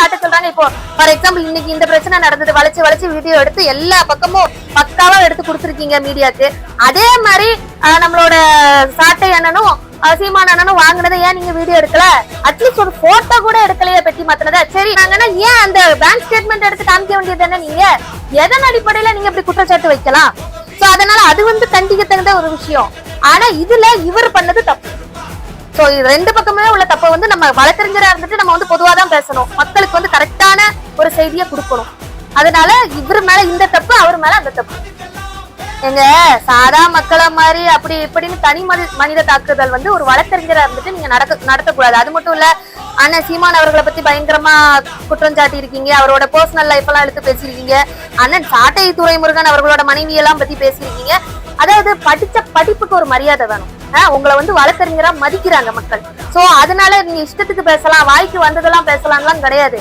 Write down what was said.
காட்ட சொல்றாங்க. இப்போ ஃபார் எக்ஸாம்பிள் இன்னைக்கு இந்த பிரச்சனை நடந்தது, வளைச்சு வீடியோ எடுத்து எல்லா பக்கமும் பக்காவா எடுத்து கொடுத்துருக்கீங்க மீடியாக்கு. அதே மாதிரி நம்மளோட சாட்டை அண்ணனும் சீமான் அண்ணனும் வாங்கினதை ஏன் நீங்க வீடியோ எடுக்கல? அட்லீஸ்ட் ஒரு போட்டோ கூட எடுக்கலையே பெட்டி மாத்தினத. சரி நாங்கன்னா ஏன் அந்த பேங்க் ஸ்டேட்மெண்ட் எடுத்து காமிக்க வேண்டியது தானே? நீங்க எதன் அடிப்படையில நீங்க இப்படி குற்றச்சாட்டு வைக்கலாம்? சோ அதனால அது வந்து கண்டிக்க தகுந்த ஒரு விஷயம். ஆனா இதுல இவர் பண்ணது தப்பு. சோ ரெண்டு பக்கமே உள்ள தப்ப வந்து நம்ம வழக்கறிஞரா இருந்துட்டு நம்ம வந்து பொதுவா தான் பேசணும். மக்களுக்கு வந்து கரெக்டான ஒரு செய்தியை கொடுக்கணும். அதனால இவர் மேல இந்த தப்பு, அவர் மேல அந்த தப்பு. எங்க சாதா மக்களை மாதிரி அப்படி இப்படின்னு தனி மனித தாக்குதல் வந்து ஒரு வழக்கறிஞரா இருந்துட்டு நீங்க நடத்தக்கூடாது. அது மட்டும் இல்ல, அண்ணன் சீமான் அவர்களை பத்தி பயங்கரமா குற்றம் சாட்டி இருக்கீங்க. அவரோட பர்சனல் லைஃப் எல்லாம் எடுத்து பேசியிருக்கீங்க. அண்ணன் சாட்டை துரைமுருகன் அவர்களோட மனைவி எல்லாம் பத்தி பேசியிருக்கீங்க. அதாவது படிச்ச படிப்புக்கு ஒரு மரியாதை வேணும். உங்களை வந்து வழக்கறிஞரா மதிக்கிறாங்க மக்கள். சோ அதனால நீங்க இஷ்டத்துக்கு பேசலாம், வாய்க்கு வந்ததெல்லாம் பேசலாம்லாம் கிடையாது.